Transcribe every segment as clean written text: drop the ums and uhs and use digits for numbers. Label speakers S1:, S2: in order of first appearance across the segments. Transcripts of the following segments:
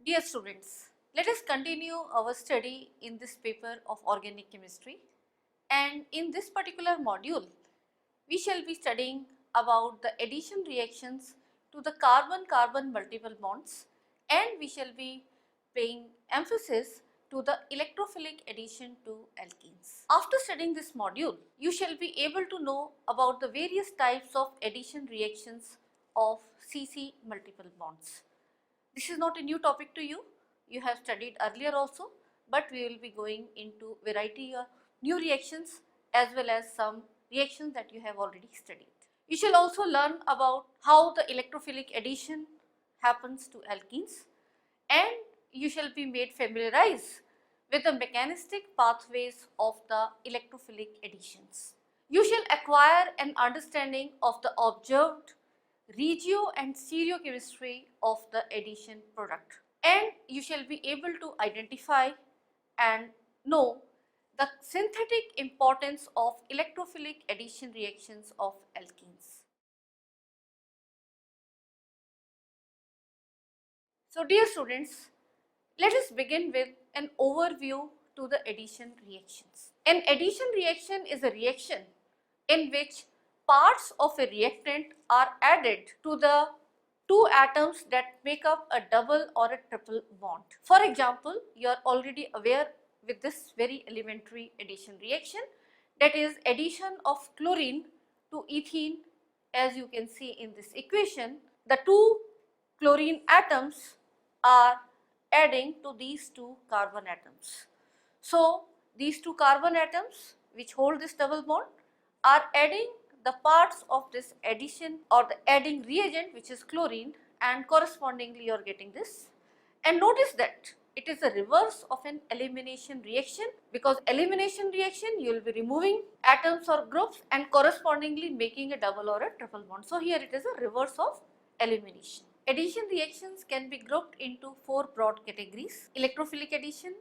S1: Dear students, let us continue our study in this paper of organic chemistry, and in this particular module we shall be studying about the addition reactions to the carbon-carbon multiple bonds, and we shall be paying emphasis to the electrophilic addition to alkenes. After studying this module, you shall be able to know about the various types of addition reactions of CC multiple bonds. This is not a new topic to you, you have studied earlier also, but we will be going into variety of new reactions as well as some reactions that you have already studied. You shall also learn about how the electrophilic addition happens to alkenes, and you shall be made familiarized with the mechanistic pathways of the electrophilic additions. You shall acquire an understanding of the observed regio and stereochemistry of the addition product, and you shall be able to identify and know the synthetic importance of electrophilic addition reactions of alkenes. So dear students, let us begin with an overview to the addition reactions. An addition reaction is a reaction in which parts of a reactant are added to the two atoms that make up a double or a triple bond. For example, you are already aware with this very elementary addition reaction, that is addition of chlorine to ethene. As you can see in this equation, the two chlorine atoms are adding to these two carbon atoms. So these two carbon atoms which hold this double bond are adding the parts of this addition or the adding reagent, which is chlorine, and correspondingly you are getting this. And notice that it is a reverse of an elimination reaction, because elimination reaction you will be removing atoms or groups and correspondingly making a double or a triple bond. So here it is a reverse of elimination. Addition reactions can be grouped into four broad categories: electrophilic addition,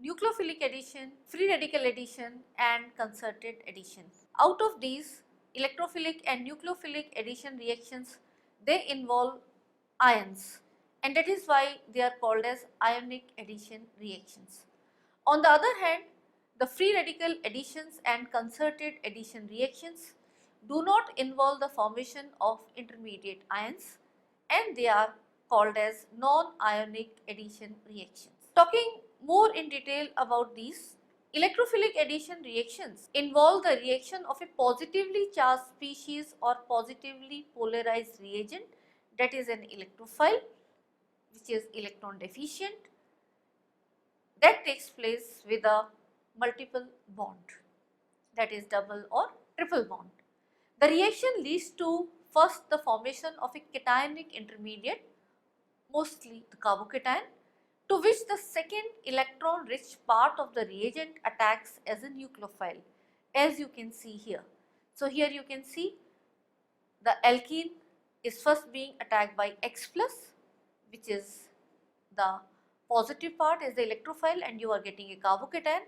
S1: nucleophilic addition, free radical addition, and concerted addition. Out of these, electrophilic and nucleophilic addition reactions, they involve ions, and that is why they are called as ionic addition reactions. On the other hand, the free radical additions and concerted addition reactions do not involve the formation of intermediate ions, and they are called as non-ionic addition reactions. Talking more in detail about these, electrophilic addition reactions involve the reaction of a positively charged species or positively polarized reagent, that is an electrophile, which is electron deficient, that takes place with a multiple bond, that is double or triple bond. The reaction leads to first the formation of a cationic intermediate, mostly the carbocation, to which the second electron rich part of the reagent attacks as a nucleophile, as you can see here. So here you can see the alkene is first being attacked by X plus, which is the positive part as the electrophile, and you are getting a carbocation,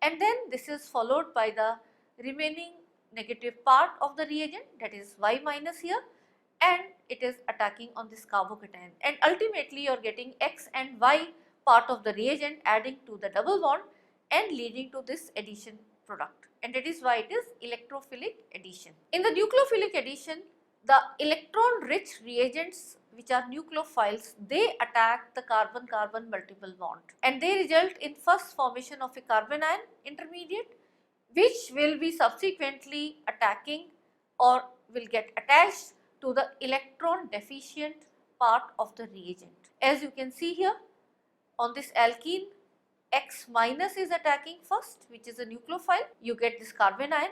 S1: and then this is followed by the remaining negative part of the reagent, that is Y minus here, and it is attacking on this carbocation, and ultimately you are getting X and Y part of the reagent adding to the double bond and leading to this addition product, and that is why it is electrophilic addition. In the nucleophilic addition, the electron rich reagents, which are nucleophiles, they attack the carbon-carbon multiple bond, and they result in first formation of a carbanion intermediate, which will be subsequently attacking or will get attached to the electron deficient part of the reagent. As you can see here, on this alkene, X minus is attacking first, which is a nucleophile, you get this carbanion,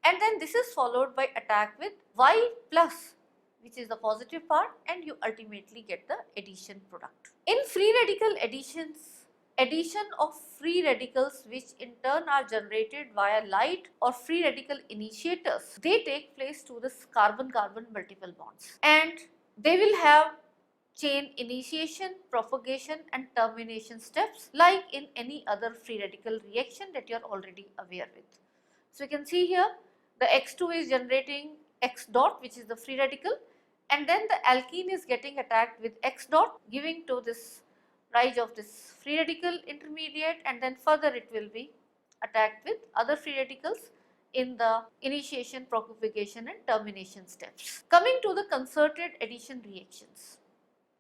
S1: and then this is followed by attack with Y plus, which is the positive part, and you ultimately get the addition product. In free radical additions, addition of free radicals, which in turn are generated via light or free radical initiators, they take place to this carbon-carbon multiple bonds, and they will have chain initiation, propagation, and termination steps like in any other free radical reaction that you are already aware with. So you can see here the X2 is generating X dot, which is the free radical, and then the alkene is getting attacked with X dot, giving to this rise of this free radical intermediate, and then further it will be attacked with other free radicals in the initiation, propagation and termination steps. Coming to the concerted addition reactions.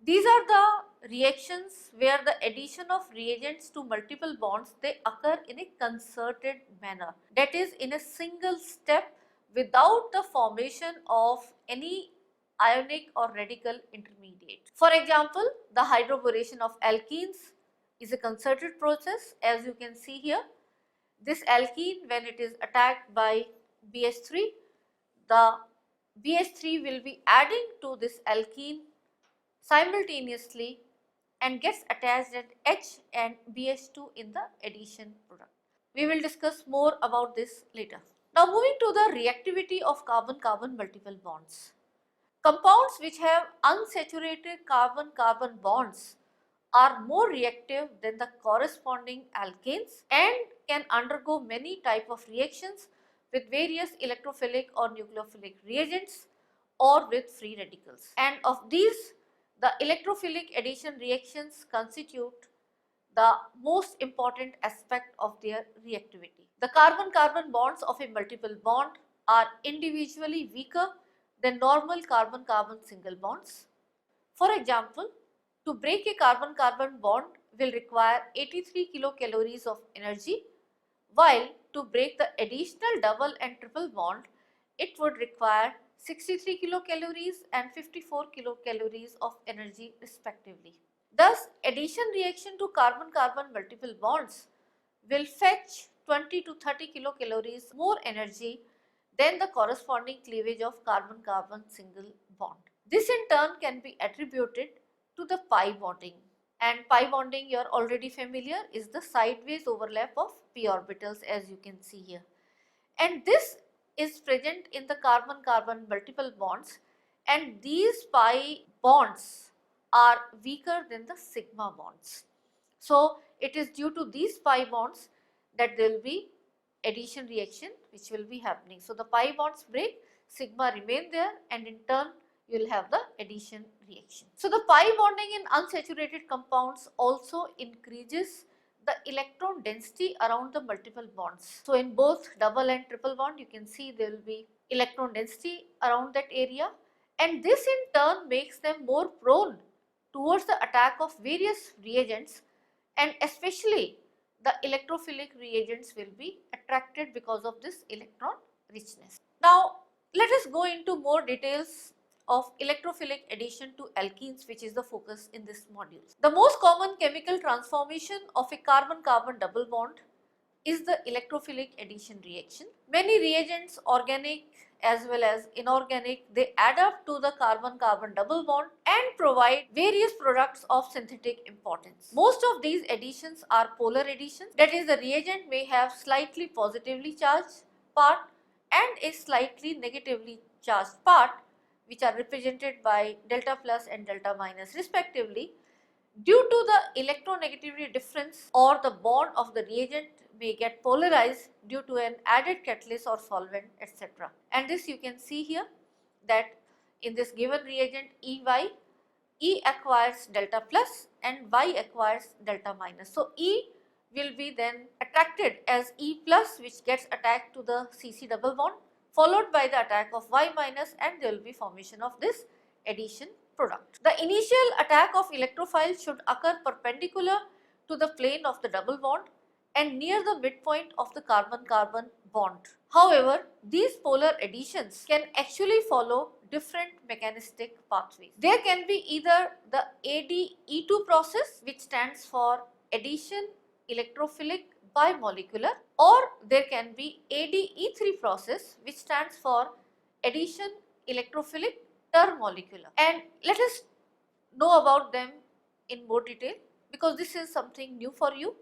S1: These are the reactions where the addition of reagents to multiple bonds, they occur in a concerted manner, that is in a single step without the formation of any ionic or radical intermediate. For example, the hydroboration of alkenes is a concerted process, as you can see here. This alkene, when it is attacked by BH3, the BH3 will be adding to this alkene simultaneously and gets attached at H and BH2 in the addition product. We will discuss more about this later. Now moving to the reactivity of carbon-carbon multiple bonds. Compounds which have unsaturated carbon-carbon bonds are more reactive than the corresponding alkanes and can undergo many type of reactions with various electrophilic or nucleophilic reagents or with free radicals. And of these, the electrophilic addition reactions constitute the most important aspect of their reactivity. The carbon-carbon bonds of a multiple bond are individually weaker than normal carbon-carbon single bonds. For example, to break a carbon-carbon bond will require 83 kilocalories of energy, while to break the additional double and triple bond, it would require 63 kilocalories and 54 kilocalories of energy respectively. Thus, addition reaction to carbon-carbon multiple bonds will fetch 20 to 30 kilocalories more energy than the corresponding cleavage of carbon-carbon single bond. This in turn can be attributed to the pi bonding, and pi bonding, you are already familiar, is the sideways overlap of p orbitals, as you can see here, and this is present in the carbon-carbon multiple bonds, and these pi bonds are weaker than the sigma bonds. So it is due to these pi bonds that there will be addition reaction which will be happening. So the pi bonds break, sigma remain there, and in turn you will have the addition reaction. So the pi bonding in unsaturated compounds also increases the electron density around the multiple bonds. So in both double and triple bond, you can see there will be electron density around that area, and this in turn makes them more prone towards the attack of various reagents, and especially the electrophilic reagents will be attracted because of this electron richness. Now let us go into more details of electrophilic addition to alkenes, which is the focus in this module. The most common chemical transformation of a carbon-carbon double bond is the electrophilic addition reaction. Many reagents, organic as well as inorganic, they add up to the carbon-carbon double bond and provide various products of synthetic importance. Most of these additions are polar additions, that is, the reagent may have slightly positively charged part and a slightly negatively charged part, which are represented by delta plus and delta minus respectively. Due to the electronegativity difference, or the bond of the reagent may get polarized due to an added catalyst or solvent, etc. And this you can see here, that in this given reagent EY, E acquires delta plus and Y acquires delta minus. So E will be then attracted as E plus, which gets attacked to the CC double bond, followed by the attack of Y minus, and there will be formation of this addition product. The initial attack of electrophile should occur perpendicular to the plane of the double bond and near the midpoint of the carbon-carbon bond. However, these polar additions can actually follow different mechanistic pathways. There can be either the ADE2 process, which stands for addition electrophilic bimolecular, or there can be ADE3 process, which stands for addition electrophilic termolecular. And let us know about them in more detail, because this is something new for you.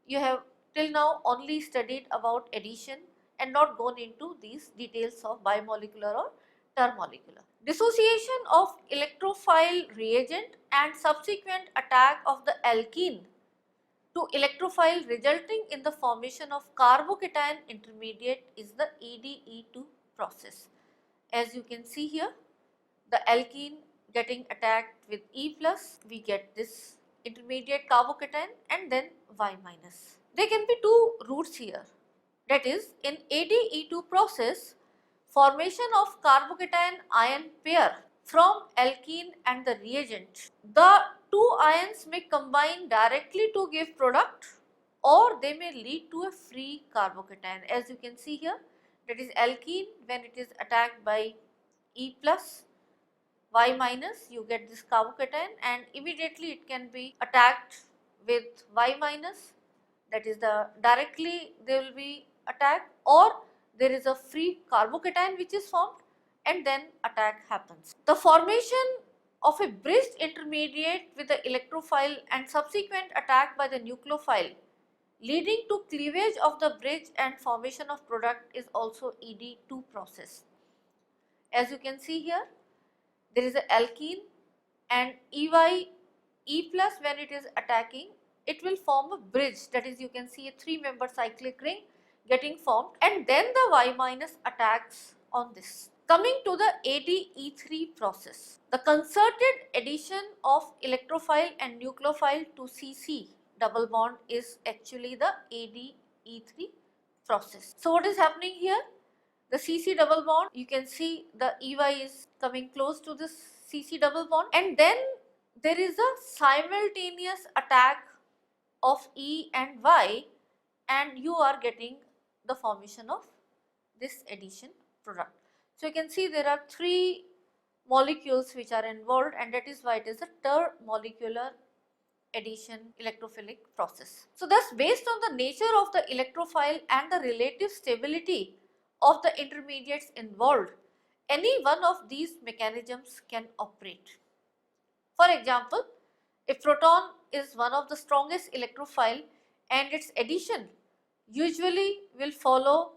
S1: You have till now only studied about addition and not gone into these details of bimolecular or termolecular. Dissociation of electrophile reagent and subsequent attack of the alkene to electrophile resulting in the formation of carbocation intermediate is the ADE2 process. As you can see here, the alkene getting attacked with E plus, we get this intermediate carbocation and then Y minus. There can be two routes here, that is in ADE2 process, formation of carbocation ion pair from alkene and the reagent. The two ions may combine directly to give product or they may lead to a free carbocation, as you can see here, that is alkene when it is attacked by E plus, Y minus, you get this carbocation and immediately it can be attacked with Y minus, that is directly they will be attacked, or there is a free carbocation which is formed and then attack happens. The formation of a bridged intermediate with the electrophile and subsequent attack by the nucleophile leading to cleavage of the bridge and formation of product is also ED2 process. As you can see here, there is a alkene and E plus when it is attacking, it will form a bridge, that is you can see a 3-member cyclic ring getting formed and then the Y minus attacks on this. Coming to the ADE3 process, the concerted addition of electrophile and nucleophile to CC double bond is actually the ADE3 process. So what is happening here? The CC double bond, you can see the EY is coming close to this CC double bond and then there is a simultaneous attack of E and Y and you are getting the formation of this addition product. So you can see there are 3 molecules which are involved and that is why it is a termolecular addition electrophilic process. So thus based on the nature of the electrophile and the relative stability of the intermediates involved, any one of these mechanisms can operate. For example, if proton is one of the strongest electrophile and its addition usually will follow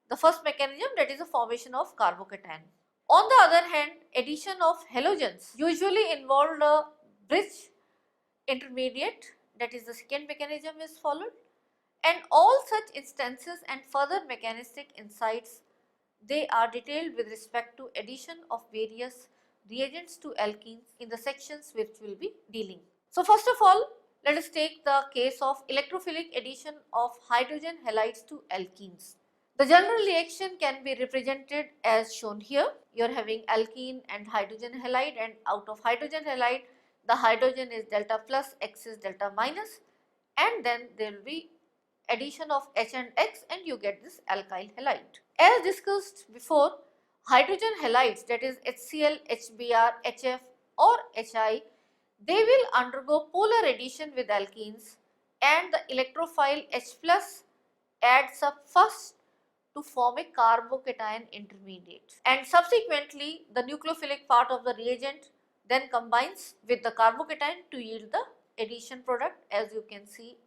S1: the first mechanism, that is the formation of carbocation. On the other hand, addition of halogens usually involve a bridge intermediate, that is the second mechanism is followed, and all such instances and further mechanistic insights, they are detailed with respect to addition of various reagents to alkenes in the sections which will be dealing. So first of all, let us take the case of electrophilic addition of hydrogen halides to alkenes. The general reaction can be represented as shown here. You are having alkene and hydrogen halide and out of hydrogen halide, the hydrogen is delta plus, X is delta minus and then there will be addition of H and X and you get this alkyl halide. As discussed before, hydrogen halides, that is HCl, HBr, HF or HI, they will undergo polar addition with alkenes and the electrophile H plus adds up first to form a carbocation intermediate and subsequently the nucleophilic part of the reagent then combines with the carbocation to yield the addition product, as you can see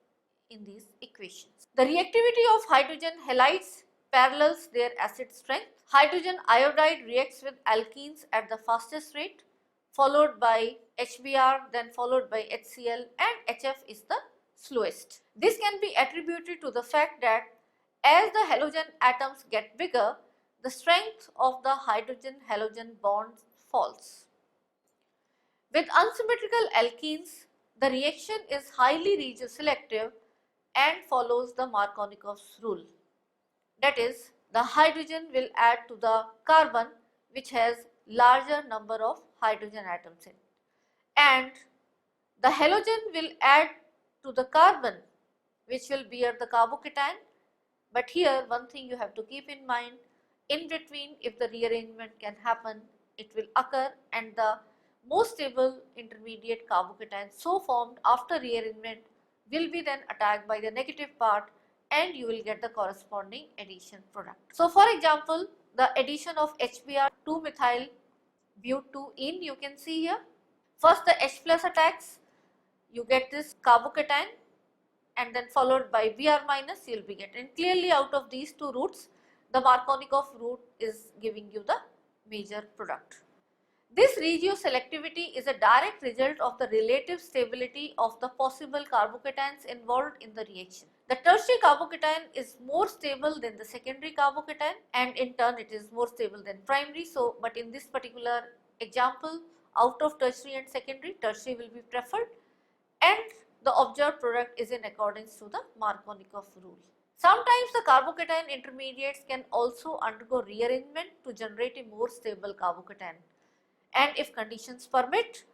S1: in these equations. The reactivity of hydrogen halides parallels their acid strength. Hydrogen iodide reacts with alkenes at the fastest rate, followed by HBr, then followed by HCl, and HF is the slowest. This can be attributed to the fact that as the halogen atoms get bigger, the strength of the hydrogen halogen bond falls. With unsymmetrical alkenes, the reaction is highly regioselective and follows the Markovnikov's rule. That is, the hydrogen will add to the carbon which has larger number of hydrogen atoms in, and the halogen will add to the carbon which will bear the carbocation. But here one thing you have to keep in mind, in between if the rearrangement can happen, it will occur and the most stable intermediate carbocation so formed after rearrangement will be then attacked by the negative part and you will get the corresponding addition product. So for example, the addition of HBr 2-methyl but2-ene, you can see here. First the H plus attacks, you get this carbocation and then followed by Br minus you will be getting. Clearly out of these two routes, the Markovnikov route is giving you the major product. This regioselectivity is a direct result of the relative stability of the possible carbocations involved in the reaction. The tertiary carbocation is more stable than the secondary carbocation and in turn it is more stable than primary. So, but in this particular example, out of tertiary and secondary, tertiary will be preferred and the observed product is in accordance to the Markovnikov rule. Sometimes the carbocation intermediates can also undergo rearrangement to generate a more stable carbocation, and if conditions permit,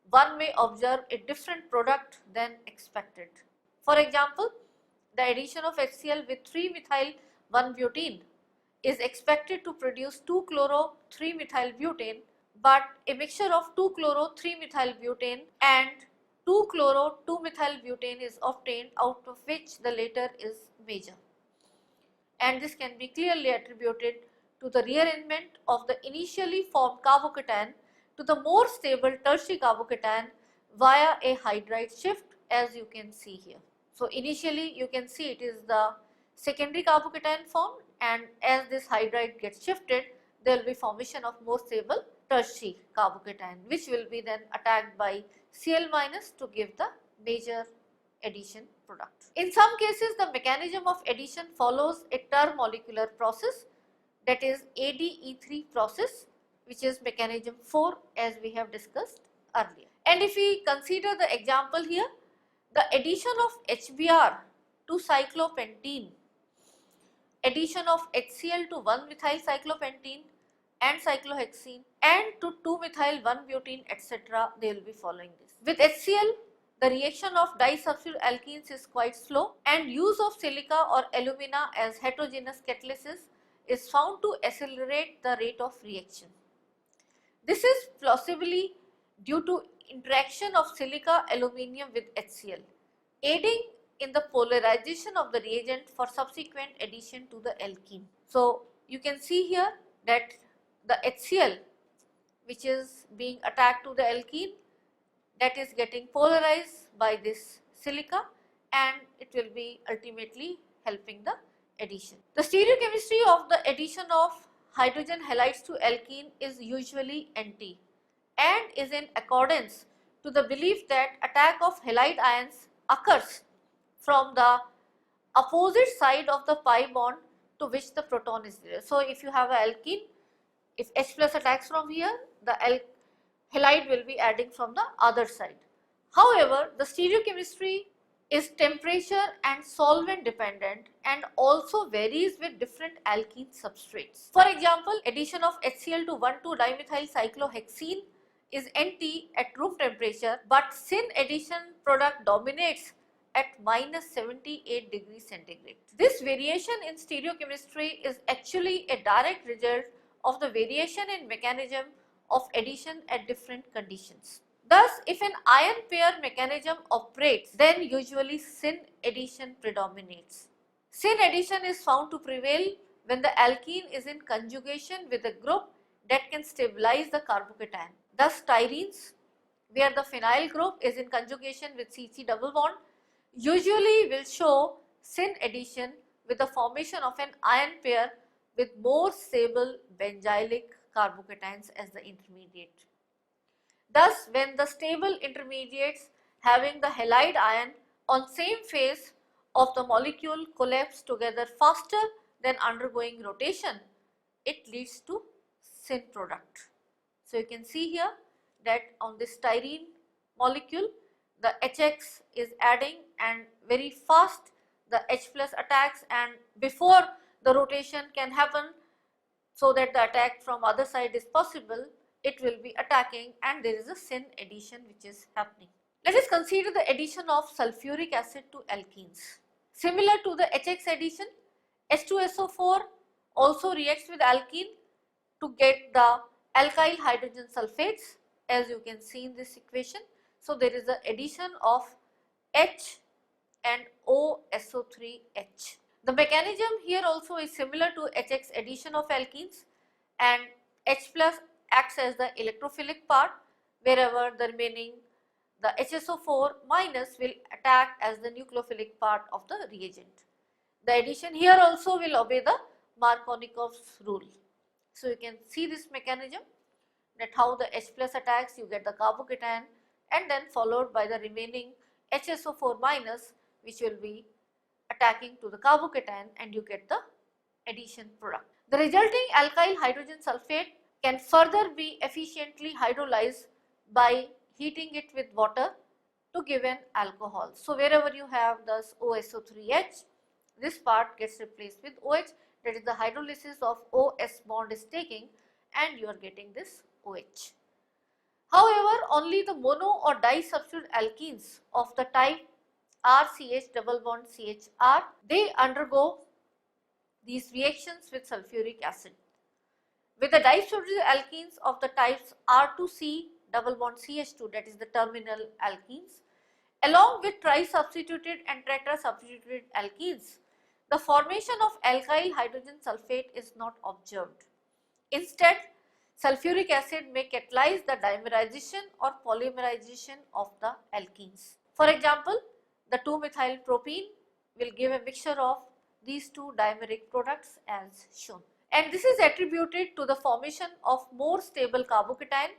S1: one may observe a different product than expected. For example, the addition of HCl with 3-methyl-1-butene is expected to produce 2-chloro-3-methyl-butane, but a mixture of 2-chloro-3-methyl-butane and 2-chloro-2-methyl-butane is obtained, out of which the latter is major. And this can be clearly attributed to the rearrangement of the initially formed carbocation to the more stable tertiary carbocation via a hydride shift, as you can see here. So initially you can see it is the secondary carbocation formed, and as this hydride gets shifted, there will be formation of more stable tertiary carbocation, which will be then attacked by Cl- to give the major addition product. In some cases, the mechanism of addition follows a termolecular process, that is ADE3 process, which is mechanism 4 as we have discussed earlier. And if we consider the example here, the addition of HBr to cyclopentene, addition of HCl to 1-methyl-cyclopentene and cyclohexene, and to 2-methyl-1-butene, etc., they will be following this. With HCl, the reaction of disubstituted alkenes is quite slow, and use of silica or alumina as heterogeneous catalysis is found to accelerate the rate of reaction. This is plausibly due to interaction of silica aluminium with HCl, aiding in the polarization of the reagent for subsequent addition to the alkene. So you can see here that the HCl, which is being attacked to the alkene, that is getting polarized by this silica, and it will be ultimately helping the addition. The stereochemistry of the addition of hydrogen halides to alkene is usually anti and is in accordance to the belief that attack of halide ions occurs from the opposite side of the pi bond to which the proton is there. So if you have an alkene, if H plus attacks from here, the halide will be adding from the other side. However, the stereochemistry is temperature and solvent dependent and also varies with different alkene substrates. For example, addition of HCl to 1,2-dimethyl-cyclohexene is NT at room temperature, but syn addition product dominates at -78 degrees centigrade. This variation in stereochemistry is actually a direct result of the variation in mechanism of addition at different conditions. Thus, if an ion pair mechanism operates, then usually syn addition predominates. Syn addition is found to prevail when the alkene is in conjugation with a group that can stabilize the carbocation. Thus, styrenes, where the phenyl group is in conjugation with CC double bond, usually will show syn addition with the formation of an ion pair with more stable benzylic carbocations as the intermediate. Thus, when the stable intermediates having the halide ion on same phase of the molecule collapse together faster than undergoing rotation, it leads to syn product. So you can see here that on this styrene molecule, the HX is adding and very fast the H plus attacks, and before the rotation can happen so that the attack from other side is possible, it will be attacking and there is a syn addition which is happening. Let us consider the addition of sulfuric acid to alkenes. Similar to the HX addition, H2SO4 also reacts with alkene to get the alkyl hydrogen sulfates, as you can see in this equation. So there is an addition of H and OSO3H. The mechanism here also is similar to HX addition of alkenes, and H plus acts as the electrophilic part, wherever the remaining the HSO4 minus will attack as the nucleophilic part of the reagent. The addition here also will obey the Markovnikov's rule. So you can see this mechanism, that how the H plus attacks, you get the carbocation, and then followed by the remaining HSO4 minus, which will be attacking to the carbocation, and you get the addition product. The resulting alkyl hydrogen sulfate can further be efficiently hydrolyzed by heating it with water to give an alcohol. So wherever you have this OSO3H, this part gets replaced with OH, that is the hydrolysis of OS bond is taking and you are getting this OH. However, only the mono or disubstituted alkenes of the type RCH double bond CHR, they undergo these reactions with sulfuric acid. With the disubstituted alkenes of the types R2C double bond CH2, that is the terminal alkenes, along with trisubstituted and tetrasubstituted alkenes, the formation of alkyl hydrogen sulfate is not observed. Instead, sulfuric acid may catalyze the dimerization or polymerization of the alkenes. For example, the 2-methylpropene will give a mixture of these two dimeric products as shown. And this is attributed to the formation of more stable carbocation,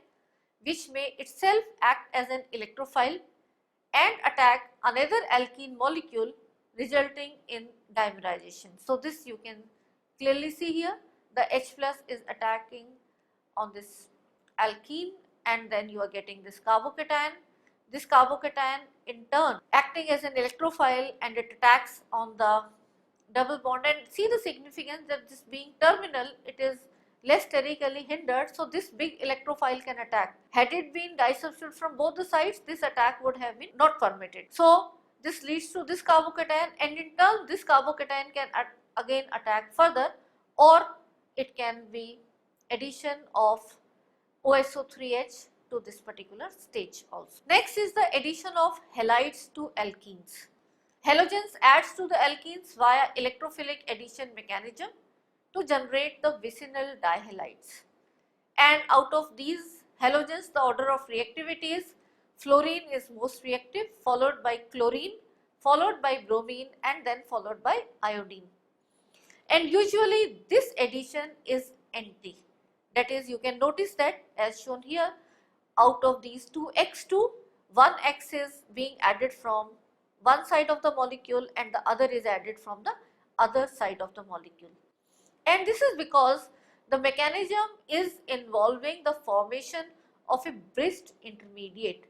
S1: which may itself act as an electrophile and attack another alkene molecule, resulting in dimerization. So this you can clearly see here, the H plus is attacking on this alkene and then you are getting this carbocation. This carbocation in turn acting as an electrophile and it attacks on the double bond, and see the significance that this being terminal, it is less sterically hindered, so this big electrophile can attack. Had it been disubstituted from both the sides, this attack would have been not permitted. So this leads to this carbocation, and in turn this carbocation can again attack further, or it can be addition of OSO3H to this particular stage also. Next is the addition of halides to alkenes. Halogens adds to the alkenes via electrophilic addition mechanism to generate the vicinal dihalides. And out of these halogens, the order of reactivity is fluorine is most reactive, followed by chlorine, followed by bromine, and then followed by iodine. And usually this addition is anti. That is, you can notice that as shown here, out of these two X2, one X is being added from one side of the molecule and the other is added from the other side of the molecule. And this is because the mechanism is involving the formation of a bridged intermediate,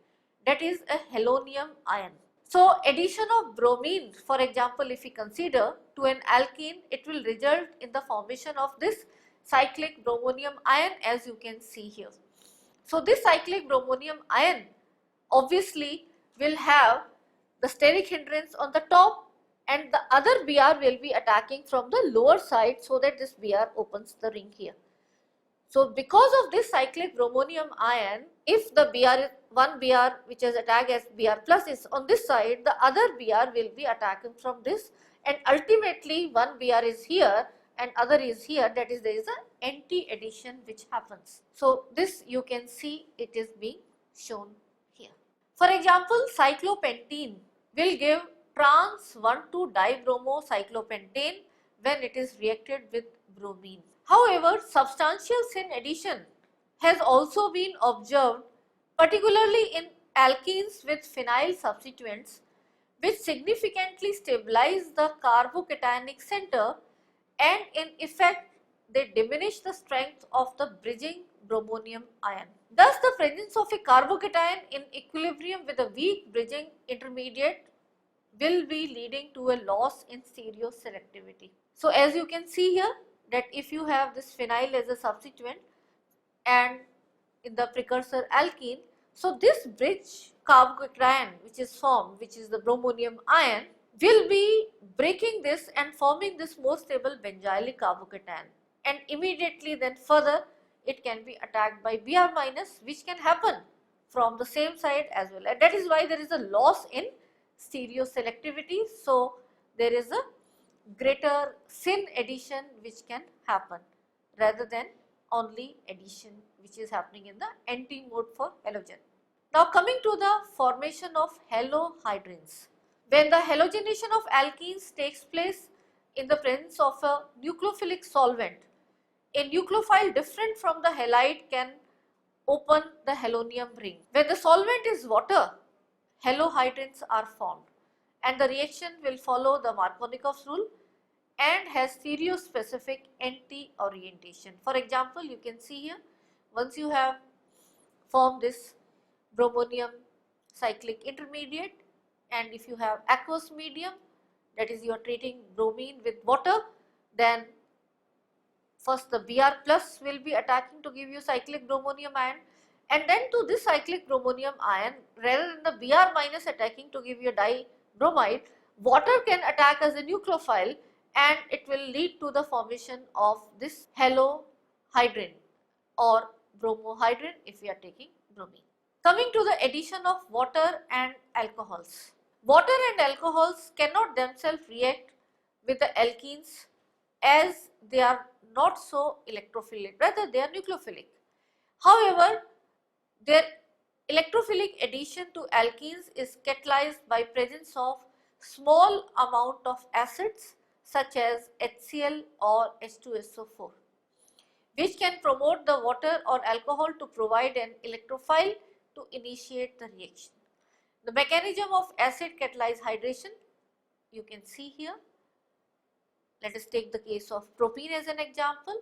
S1: that is a halonium ion. So addition of bromine, for example, if we consider to an alkene, it will result in the formation of this cyclic bromonium ion, as you can see here. So this cyclic bromonium ion obviously will have the steric hindrance on the top and the other Br will be attacking from the lower side, so that this Br opens the ring here. So because of this cyclic bromonium ion, if the one Br which is attacked as Br plus is on this side, the other Br will be attacking from this, and ultimately one Br is here and other is here, that is there is an anti-addition which happens. So this you can see it is being shown here. For example, cyclopentene will give trans 1,2-dibromocyclopentane when it is reacted with bromine. However, substantial syn addition has also been observed, particularly in alkenes with phenyl substituents, which significantly stabilize the carbocationic center, and in effect they diminish the strength of the bridging bromonium ion. Thus, the presence of a carbocation in equilibrium with a weak bridging intermediate will be leading to a loss in stereoselectivity. So, as you can see here, that if you have this phenyl as a substituent and in the precursor alkene, so this bridge carbocation which is formed, which is the bromonium ion, will be breaking this and forming this more stable benzylic carbocation, and immediately then further it can be attacked by Br minus, which can happen from the same side as well, and that is why there is a loss in stereoselectivity. So there is a greater syn addition which can happen rather than only addition which is happening in the anti mode for halogen. Now coming to the formation of halohydrins. When the halogenation of alkenes takes place in the presence of a nucleophilic solvent, a nucleophile different from the halide can open the halonium ring. When the solvent is water, halohydrins are formed and the reaction will follow the Markovnikov's rule and has stereospecific anti-orientation. For example, you can see here, once you have formed this bromonium cyclic intermediate, and if you have aqueous medium, that is you are treating bromine with water, then first the Br plus will be attacking to give you cyclic bromonium ion, and then to this cyclic bromonium ion, rather than the Br minus attacking to give you a dibromide, water can attack as a nucleophile and it will lead to the formation of this halohydrin or bromohydrin if we are taking bromine. Coming to the addition of water and alcohols. Water and alcohols cannot themselves react with the alkenes as they are not so electrophilic, rather they are nucleophilic. However, their electrophilic addition to alkenes is catalyzed by presence of small amount of acids such as HCl or H2SO4, which can promote the water or alcohol to provide an electrophile to initiate the reaction. The mechanism of acid catalyzed hydration you can see here. Let us take the case of propene as an example.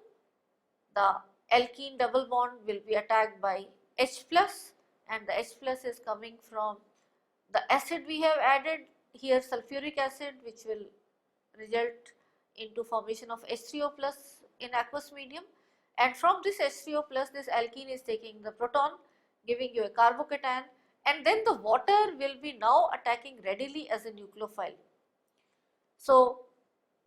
S1: The alkene double bond will be attacked by H plus, and the H plus is coming from the acid we have added here, sulfuric acid, which will result into formation of H3O plus in aqueous medium, and from this H3O plus this alkene is taking the proton, giving you a carbocation, and then the water will be now attacking readily as a nucleophile. So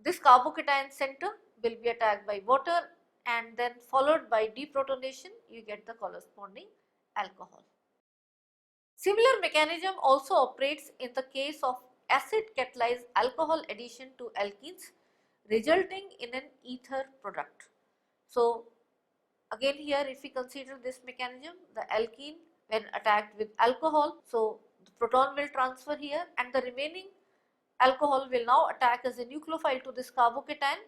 S1: this carbocation center will be attacked by water and then followed by deprotonation, you get the corresponding alcohol. Similar mechanism also operates in the case of acid catalyzed alcohol addition to alkenes, resulting in an ether product. So again here if we consider this mechanism, the alkene when attacked with alcohol, so the proton will transfer here and the remaining alcohol will now attack as a nucleophile to this carbocation,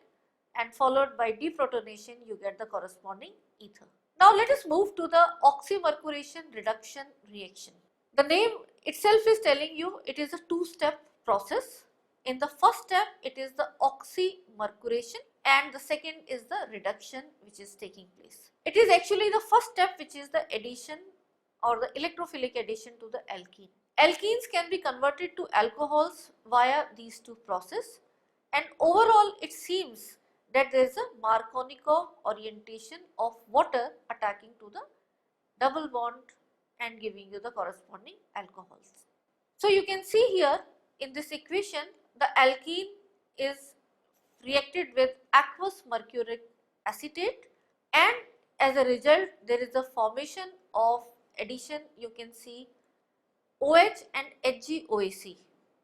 S1: and followed by deprotonation you get the corresponding ether. Now let us move to the oxymercuration reduction reaction. The name itself is telling you it is a two-step process. In the first step it is the oxymercuration and the second is the reduction which is taking place. It is actually the first step which is the addition or the electrophilic addition to the alkene. Alkenes can be converted to alcohols via these two processes, and overall it seems that there is a Markovnikov orientation of water attacking to the double bond and giving you the corresponding alcohols. So you can see here in this equation the alkene is reacted with aqueous mercuric acetate, and as a result there is a formation of addition, you can see OH and HgOAc.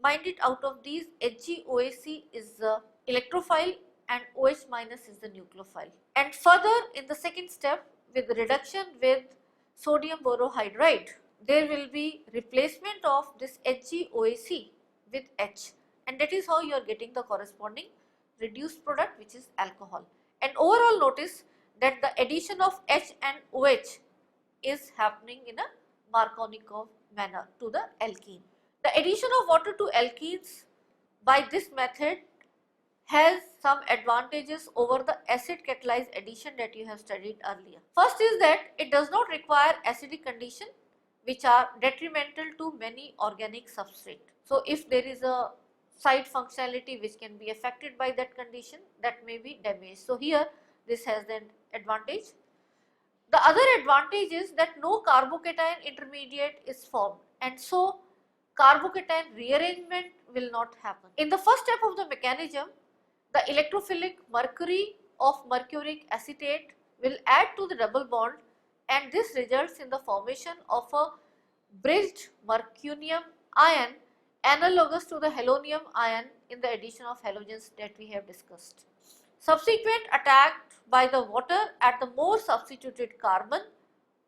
S1: Mind it, out of these HgOAc is the electrophile and OH minus is the nucleophile. And further in the second step with reduction with sodium borohydride, there will be replacement of this HgOAc with H, and that is how you are getting the corresponding reduced product which is alcohol. And overall notice that the addition of H and OH is happening in a Markovnikov manner to the alkene. The addition of water to alkenes by this method has some advantages over the acid catalyzed addition that you have studied earlier. First is that it does not require acidic condition which are detrimental to many organic substrate. So if there is a side functionality which can be affected by that condition, that may be damaged. So here this has an advantage. The other advantage is that no carbocation intermediate is formed, and so carbocation rearrangement will not happen. In the first step of the mechanism, the electrophilic mercury of mercuric acetate will add to the double bond, and this results in the formation of a bridged mercurium ion analogous to the halonium ion in the addition of halogens that we have discussed. Subsequent attack by the water at the more substituted carbon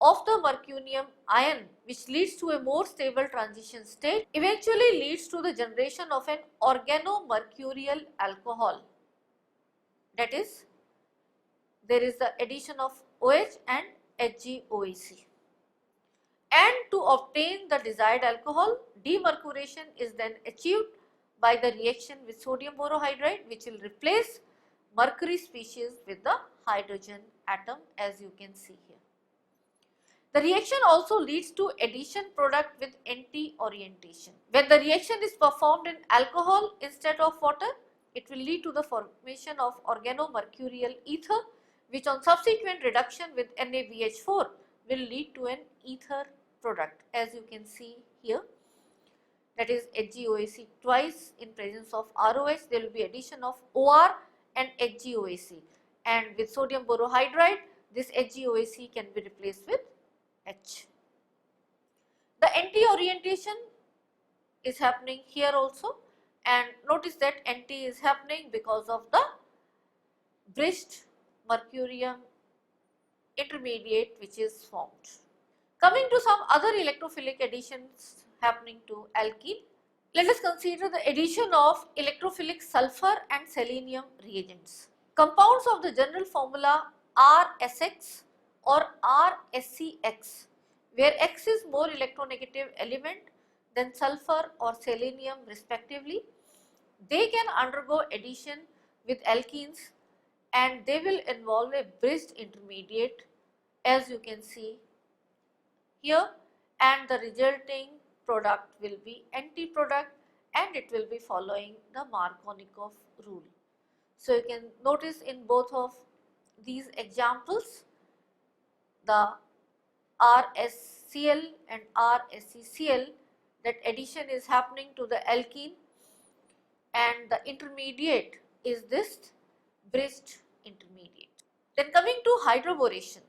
S1: of the mercurium ion, which leads to a more stable transition state, eventually leads to the generation of an organomercurial alcohol. That is, there is the addition of OH and HgOAc. And to obtain the desired alcohol, demercuration is then achieved by the reaction with sodium borohydride, which will replace mercury species with the hydrogen atom, as you can see here. The reaction also leads to addition product with anti-orientation. When the reaction is performed in alcohol instead of water, it will lead to the formation of organomercurial ether, which on subsequent reduction with NaBH4 will lead to an ether product, as you can see here. That is HgOAc twice in presence of ROH, there will be addition of OR and HgOAc, and with sodium borohydride this HgOAc can be replaced with H. The anti-orientation is happening here also, and notice that anti is happening because of the bridged mercurium intermediate which is formed. Coming to some other electrophilic additions happening to alkene, let us consider the addition of electrophilic sulfur and selenium reagents. Compounds of the general formula RSX or RSCX, where X is more electronegative element than sulfur or selenium respectively, they can undergo addition with alkenes and they will involve a bridged intermediate, as you can see here, and the resulting product will be anti-product and it will be following the Markovnikov rule. So, you can notice in both of these examples the RSCl and RSCCl, that addition is happening to the alkene and the intermediate is this bridged intermediate. Then coming to hydroboration.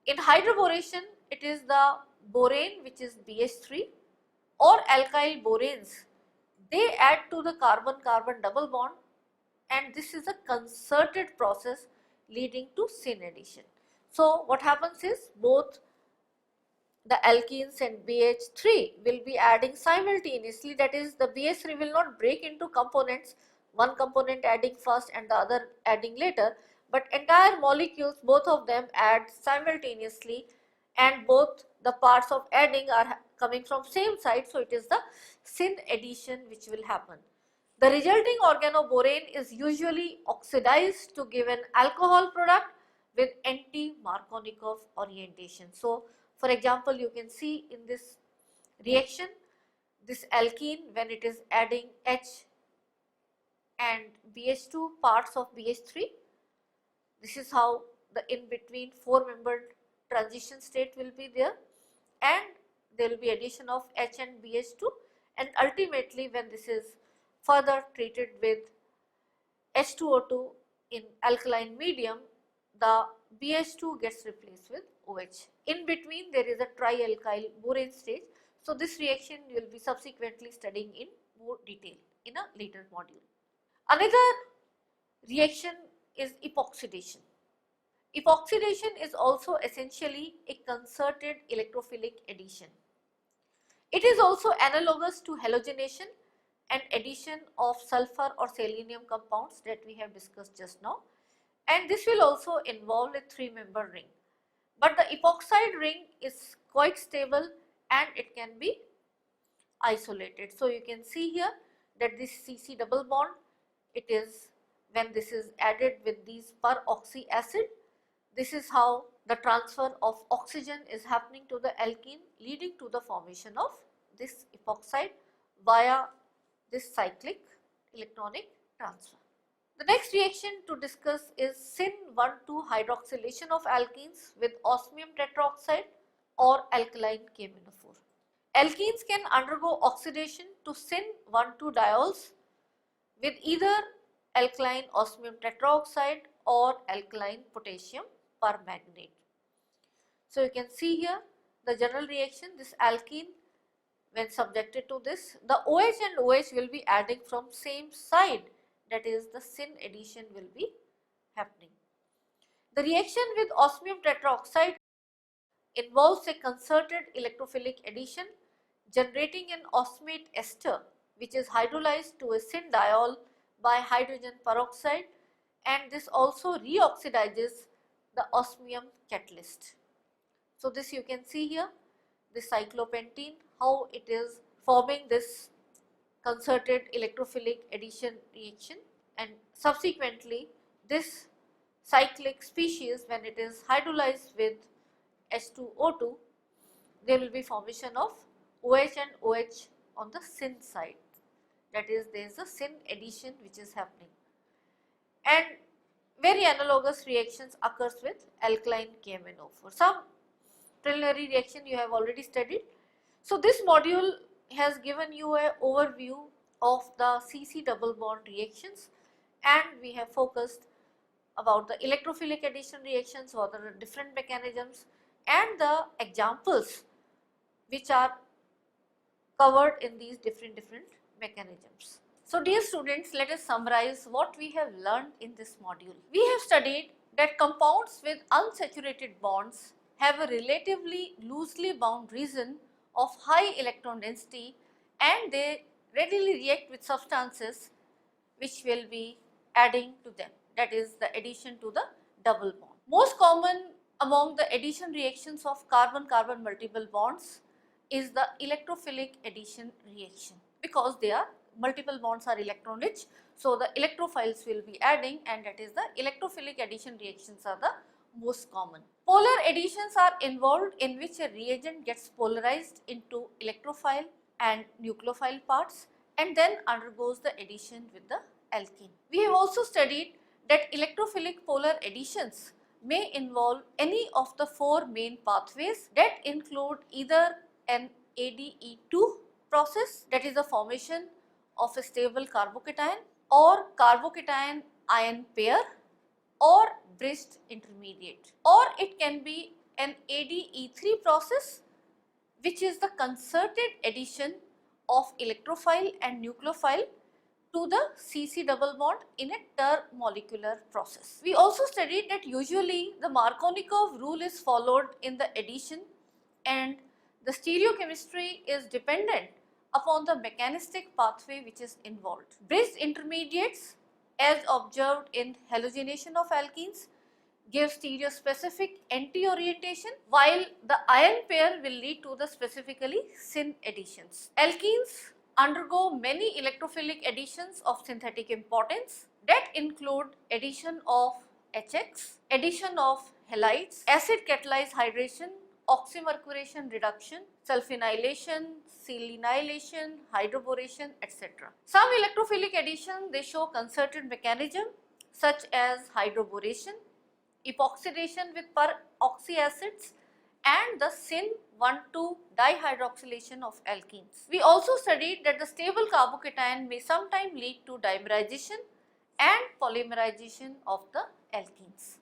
S1: In hydroboration, it is the borane which is BH3 or alkyl boranes. They add to the carbon-carbon double bond, and this is a concerted process leading to syn addition. So, what happens is both the alkenes and BH3 will be adding simultaneously, that is the BH3 will not break into components, one component adding first and the other adding later, but entire molecules, both of them add simultaneously and both the parts of adding are coming from same side. So, it is the syn addition which will happen. The resulting organoborane is usually oxidized to give an alcohol product with anti-Markovnikov orientation. So, for example, you can see in this reaction, this alkene when it is adding H and BH2 parts of BH3, this is how the in between 4-membered transition state will be there, and there will be addition of H and BH2, and ultimately when this is further treated with H2O2 in alkaline medium, the BH2 gets replaced with OH. In between there is a trialkyl borane stage. So, this reaction you will be subsequently studying in more detail in a later module. Another reaction is epoxidation. Epoxidation is also essentially a concerted electrophilic addition. It is also analogous to halogenation and addition of sulfur or selenium compounds that we have discussed just now, and this will also involve a 3-member ring. But the epoxide ring is quite stable and it can be isolated. So, you can see here that this CC double bond, it is when this is added with these peroxy acid, this is how the transfer of oxygen is happening to the alkene, leading to the formation of this epoxide via this cyclic electronic transfer. The next reaction to discuss is syn-1,2 hydroxylation of alkenes with osmium tetroxide or alkaline KMnO4. Alkenes can undergo oxidation to syn-1,2 diols with either alkaline osmium tetroxide or alkaline potassium permanganate. So, you can see here the general reaction, this alkene when subjected to this, the OH and OH will be adding from same side, that is the syn addition will be happening. The reaction with osmium tetroxide involves a concerted electrophilic addition generating an osmate ester which is hydrolyzed to a syn diol by hydrogen peroxide, and this also reoxidizes the osmium catalyst. So, this you can see here, this cyclopentene, how it is forming this concerted electrophilic addition reaction, and subsequently this cyclic species when it is hydrolyzed with H2O2, there will be formation of OH and OH on the syn side. That is, there is a syn addition which is happening. And very analogous reactions occurs with alkyl KMnO4. Some preliminary reaction you have already studied. So this module has given you an overview of the CC double bond reactions, and we have focused about the electrophilic addition reactions, what are the different mechanisms and the examples which are covered in these different mechanisms. So dear students, let us summarize what we have learned in this module. We have studied that compounds with unsaturated bonds have a relatively loosely bound region of high electron density, and they readily react with substances which will be adding to them, that is the addition to the double bond. Most common among the addition reactions of carbon-carbon multiple bonds is the electrophilic addition reaction, because they are multiple bonds are electron rich, so the electrophiles will be adding, and that is the electrophilic addition reactions are the most common. Polar additions are involved in which a reagent gets polarized into electrophile and nucleophile parts and then undergoes the addition with the alkene. We have also studied that electrophilic polar additions may involve any of the four main pathways that include either an ADE2 process, that is the formation of a stable carbocation, or carbocation ion pair, or bridged intermediate, or it can be an ADE3 process, which is the concerted addition of electrophile and nucleophile to the CC double bond in a termolecular process. We also studied that usually the Markovnikov rule is followed in the addition, and the stereochemistry is dependent upon the mechanistic pathway which is involved. Bridged intermediates, as observed in halogenation of alkenes, give stereospecific anti-orientation, while the ion pair will lead to the specifically syn additions. Alkenes undergo many electrophilic additions of synthetic importance that include addition of HX, addition of halides, acid catalyzed hydration, oxymercuration reduction, sulfonylation, selenylation, hydroboration, etc. Some electrophilic addition, they show concerted mechanism such as hydroboration, epoxidation with peroxy acids, and the syn-1,2 dihydroxylation of alkenes. We also studied that the stable carbocation may sometimes lead to dimerization and polymerization of the alkenes.